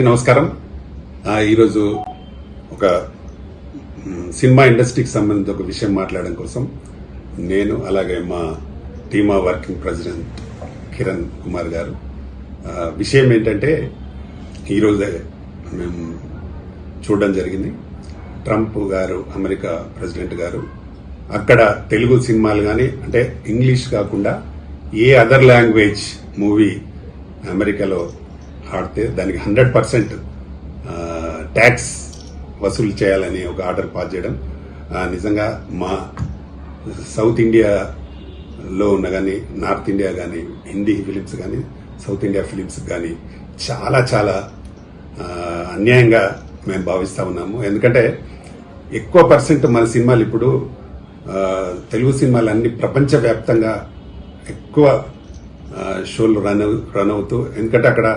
నమస్కారం. ఈరోజు ఒక సినిమా ఇండస్ట్రీకి సంబంధించి ఒక విషయం మాట్లాడడం కోసం నేను అలాగే మా టీమా వర్కింగ్ ప్రెసిడెంట్ కిరణ్ కుమార్ గారు విషయం ఏంటంటే ఈరోజే మేము చూడడం జరిగింది. ట్రంప్ గారు అమెరికా ప్రెసిడెంట్ గారు అక్కడ తెలుగు సినిమాలు కానీ అంటే ఇంగ్లీష్ కాకుండా ఏ అదర్ లాంగ్వేజ్ మూవీ అమెరికాలో ఆడితే దానికి 100% ట్యాక్స్ వసూలు చేయాలని ఒక ఆర్డర్ పాస్ చేయడం నిజంగా మా సౌత్ ఇండియాలో ఉన్న కానీ నార్త్ ఇండియా కానీ హిందీ ఫిలిమ్స్ కానీ సౌత్ ఇండియా ఫిలిమ్స్ కానీ చాలా చాలా అన్యాయంగా మేము భావిస్తూ ఉన్నాము. ఎందుకంటే ఎక్కువ పర్సెంట్ మన సినిమాలు ఇప్పుడు తెలుగు సినిమాలు అన్ని ప్రపంచవ్యాప్తంగా ఎక్కువ షోలు రన్ అవుతూ, ఎందుకంటే అక్కడ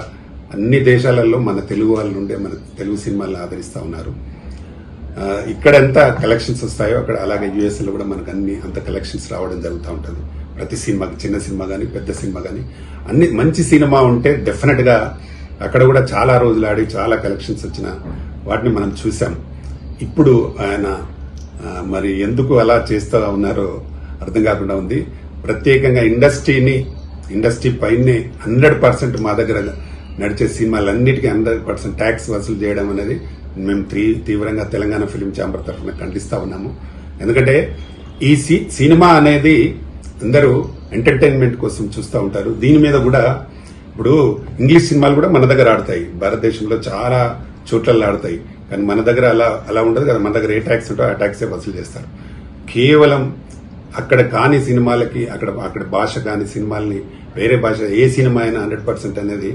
అన్ని దేశాలలో మన తెలుగు వాళ్ళు ఉండే మన తెలుగు సినిమాలను ఆదరిస్తూ ఉన్నారు. ఇక్కడ ఎంత కలెక్షన్స్ వస్తాయో అక్కడ అలాగే యూఎస్ఏలో కూడా మనకు అంత కలెక్షన్స్ రావడం జరుగుతూ ఉంటుంది. ప్రతి సినిమాకి, చిన్న సినిమా కానీ పెద్ద సినిమా కానీ అన్ని మంచి సినిమా ఉంటే డెఫినెట్ గా అక్కడ కూడా చాలా రోజులు ఆడి చాలా కలెక్షన్స్ వచ్చిన వాటిని మనం చూసాం. ఇప్పుడు ఆయన మరి ఎందుకు అలా చేస్తూ ఉన్నారో అర్థం కాకుండా ఉంది. ప్రత్యేకంగా ఇండస్ట్రీ పైనే 100% మా దగ్గర నడిచే సినిమాలన్నిటికీ 100% ట్యాక్స్ వసూలు చేయడం అనేది మేము తీవ్రంగా తెలంగాణ ఫిలిం ఛాంబర్ తరఫున ఖండిస్తా ఉన్నాము. ఎందుకంటే ఈ సినిమా అనేది అందరూ ఎంటర్టైన్మెంట్ కోసం చూస్తూ ఉంటారు. దీని మీద కూడా ఇప్పుడు ఇంగ్లీష్ సినిమాలు కూడా మన దగ్గర ఆడతాయి, భారతదేశంలో చాలా చోట్లలో ఆడతాయి. కానీ మన దగ్గర అలా ఉండదు కదా. మన దగ్గర ఏ ట్యాక్స్ ఉంటో ఆ ట్యాక్సే వసూలు చేస్తారు. కేవలం అక్కడ కాని సినిమాలకి అక్కడ భాష కాని సినిమాల్ని వేరే భాష ఏ సినిమా అయినా 100% అనేది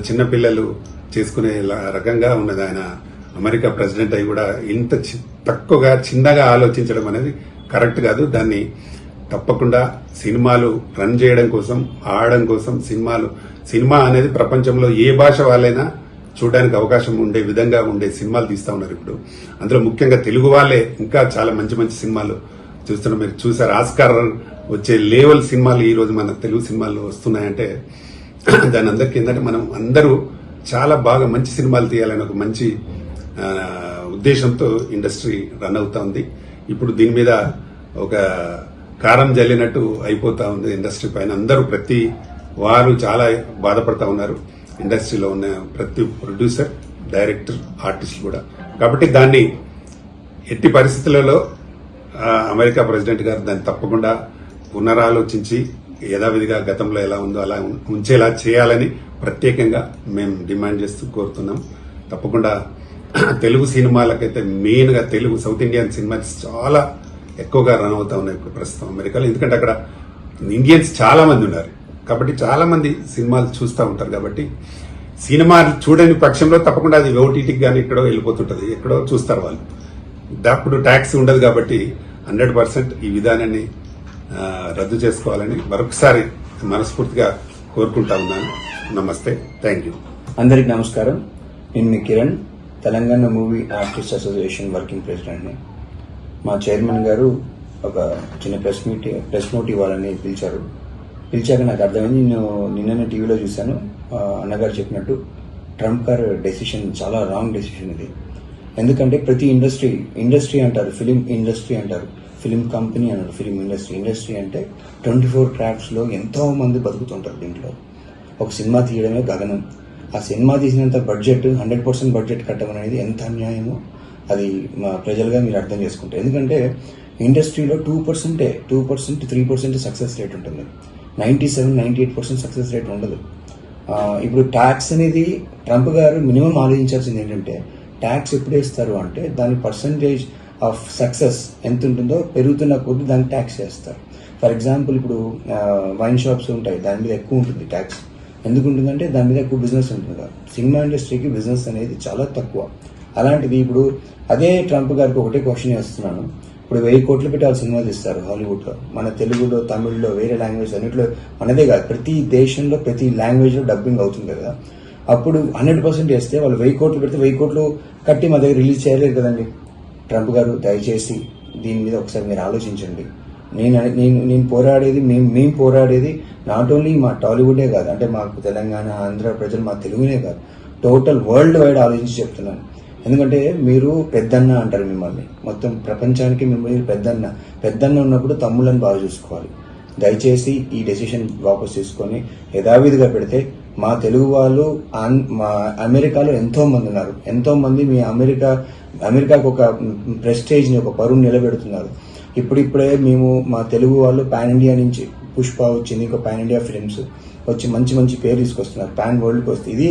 చిన్నపిల్లలు చేసుకునే రకంగా ఉన్నది. ఆయన అమెరికా ప్రెసిడెంట్ అయి కూడా ఇంత తక్కువగా చిన్నగా ఆలోచించడం అనేది కరెక్ట్ కాదు. దాన్ని తప్పకుండా సినిమాలు రన్ చేయడం కోసం, ఆడడం కోసం సినిమా అనేది ప్రపంచంలో ఏ భాష వాళ్ళైనా చూడడానికి అవకాశం ఉండే విధంగా ఉండే సినిమాలు తీస్తా ఉన్నారు. ఇప్పుడు అందులో ముఖ్యంగా తెలుగు వాళ్ళే ఇంకా చాలా మంచి మంచి సినిమాలు చూస్తున్నాం. మీరు చూసారు, ఆస్కార్ వచ్చే లేవల్ సినిమాలు ఈ రోజు మన తెలుగు సినిమాల్లో వస్తున్నాయంటే దాని అందరికీ ఏంటంటే మనం అందరూ చాలా బాగా మంచి సినిమాలు తీయాలని ఒక మంచి ఉద్దేశంతో ఇండస్ట్రీ రన్ అవుతా ఉంది. ఇప్పుడు దీని మీద ఒక కారం జల్లినట్టు అయిపోతా ఉంది ఇండస్ట్రీ పైన. అందరూ ప్రతి వారు చాలా బాధపడతా ఉన్నారు, ఇండస్ట్రీలో ఉన్న ప్రతి ప్రొడ్యూసర్, డైరెక్టర్, ఆర్టిస్ట్ కూడా. కాబట్టి దాన్ని ఎట్టి పరిస్థితులలో అమెరికా ప్రెసిడెంట్ గారు దాన్ని తప్పకుండా పునరాలోచించి యథావిధిగా గతంలో ఎలా ఉందో అలా ఉంచేలా చేయాలని ప్రత్యేకంగా మేము డిమాండ్ చేస్తూ కోరుతున్నాం. తప్పకుండా తెలుగు సినిమాలకైతే మెయిన్ గా తెలుగు సౌత్ ఇండియన్ సినిమాస్ చాలా ఎక్కువగా రన్ అవుతా ఉన్నాయి ఇప్పుడు ప్రస్తుతం అమెరికాలో. ఎందుకంటే అక్కడ ఇండియన్స్ చాలా మంది ఉన్నారు కాబట్టి చాలా మంది సినిమాలు చూస్తూ ఉంటారు. కాబట్టి సినిమా చూడని పక్షంలో తప్పకుండా అది ఓటీటీకి కానీ ఎక్కడో వెళ్ళిపోతుంటది, ఎక్కడో చూస్తారు వాళ్ళు. అప్పుడు ట్యాక్స్ ఉండదు కాబట్టి 100% ఈ విధానాన్ని రద్దు చేసుకోవాలని మరొకసారి మనస్ఫూర్తిగా కోరుకుంటా ఉన్నాను. నమస్తే, థ్యాంక్ యూ. అందరికి నమస్కారం. నేను మీ Kiran, Telangana movie artist association working ప్రెసిడెంట్ని. మా చైర్మన్ గారు ఒక చిన్న ప్రెస్ నోట్ ఇవ్వాలని పిలిచాక నాకు అర్థమైంది. నేను నిన్ననే టీవీలో చూశాను, అన్నగారు చెప్పినట్టు ట్రంప్ గారు డెసిషన్ చాలా రాంగ్ డెసిషన్ ఇది. ఎందుకంటే ప్రతి ఇండస్ట్రీ అంటారు, ఫిలిం ఇండస్ట్రీ అంటారు, ఫిలిం కంపెనీ అన్నారు, ఫిలిం ఇండస్ట్రీ అంటే 24 క్రాఫ్ట్స్ లో ఎంతో మంది బతుకుతుంటారు. దీంట్లో ఒక సినిమా తీయడమే గగనం. ఆ సినిమా తీసినంత బడ్జెట్ 100% బడ్జెట్ కట్టడం అనేది ఎంత అన్యాయమో అది మా ప్రజలుగా మీరు అర్థం చేసుకుంటారు. ఎందుకంటే ఇండస్ట్రీలో 2%, 3% సక్సెస్ రేట్ ఉంటుంది. 97-98% సక్సెస్ రేట్ ఉండదు. ఇప్పుడు ట్యాక్స్ అనేది ట్రంప్ గారు మినిమం ఆలోచించాల్సింది ఏంటంటే, ట్యాక్స్ ఎప్పుడు వేస్తారు అంటే దాని పర్సంటేజ్ ఆఫ్ సక్సెస్ ఎంత ఉంటుందో పెరుగుతున్న కొద్ది దానికి ట్యాక్స్ వేస్తారు. ఫర్ ఎగ్జాంపుల్ ఇప్పుడు వైన్ షాప్స్ ఉంటాయి, దాని మీద ఎక్కువ ఉంటుంది ట్యాక్స్. ఎందుకు ఉంటుందంటే దాని మీద ఎక్కువ బిజినెస్ ఉంటుంది కదా. సినిమా ఇండస్ట్రీకి బిజినెస్ అనేది చాలా తక్కువ. అలాంటిది ఇప్పుడు అదే ట్రంప్ గారికి ఒకటే క్వశ్చన్ వేస్తున్నాను. ఇప్పుడు 1000 కోట్లు పెట్టి వాళ్ళు సినిమాలు తీస్తారు హాలీవుడ్ లో, మన తెలుగులో, తమిళ్లో, వేరే లాంగ్వేజ్ అన్నింటిలో, మనదే కాదు ప్రతి దేశంలో ప్రతి లాంగ్వేజ్ లో డబ్బింగ్ అవుతుంది కదా. అప్పుడు 100% వేస్తే వాళ్ళు 1000 కోట్లు పెడితే 1000 కోట్లు కట్టి మా దగ్గర రిలీజ్ చేయలేదు కదండి. ట్రంప్ గారు దయచేసి దీని మీద ఒకసారి మీరు ఆలోచించండి. నేను పోరాడేది మేము పోరాడేది నాట్ ఓన్లీ మా టాలీవుడే కాదు, అంటే మాకు తెలంగాణ, ఆంధ్ర ప్రజలు మా తెలుగునే కాదు, టోటల్ వరల్డ్ వైడ్ ఆలోచించి చెప్తున్నాను. ఎందుకంటే మీరు పెద్దన్న అంటారు మిమ్మల్ని, మొత్తం ప్రపంచానికి మిమ్మల్ని పెద్దన్న ఉన్నప్పుడు తమ్ముళ్ళని బాగా చూసుకోవాలి. దయచేసి ఈ డెసిషన్ వాపస్ తీసుకొని యథావిధిగా పెడితే మా తెలుగు వాళ్ళు మా అమెరికాలో ఎంతో మంది ఉన్నారు. ఎంతో మంది మీ అమెరికాకు ఒక ప్రెస్టేజ్ని, ఒక పరువుని నిలబెడుతున్నారు. ఇప్పుడిప్పుడే మేము మా తెలుగు వాళ్ళు పాన్ ఇండియా నుంచి పుష్ప వచ్చింది, ఇంకా పాన్ ఇండియా ఫిల్మ్స్ వచ్చి మంచి మంచి పేరు తీసుకొస్తున్నారు. పాన్ వరల్డ్కి వస్తుంది. ఇది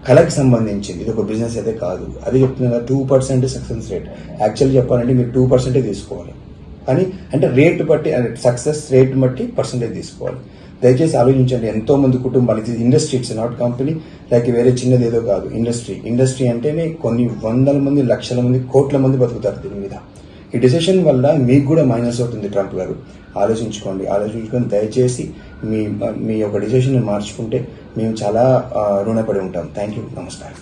కళకి సంబంధించింది, ఇది ఒక బిజినెస్ అయితే కాదు. అది చెప్తున్నా 2% సక్సెస్ రేట్. యాక్చువల్లీ చెప్పాలంటే మీరు 2% తీసుకోవాలి, కానీ అంటే రేట్ బట్టి, సక్సెస్ రేట్ బట్టి పర్సంటేజ్ తీసుకోవాలి. దయచేసి ఆలోచించండి. ఎంతో మంది కుటుంబాలు, ఇది industry, it's not company like వేరే చిన్నది ఏదో కాదు. ఇండస్ట్రీ అంటేనే కొన్ని వందల మంది, లక్షల మంది, కోట్ల మంది బతుకుతారు దీని మీద. ఈ డెసిషన్ వల్ల మీకు కూడా మైనస్ అవుతుంది. ట్రంప్ గారు ఆలోచించుకొని దయచేసి మీ యొక్క డెసిషన్ మార్చుకుంటే మేము చాలా రుణపడి ఉంటాం. Thank you. నమస్కారం.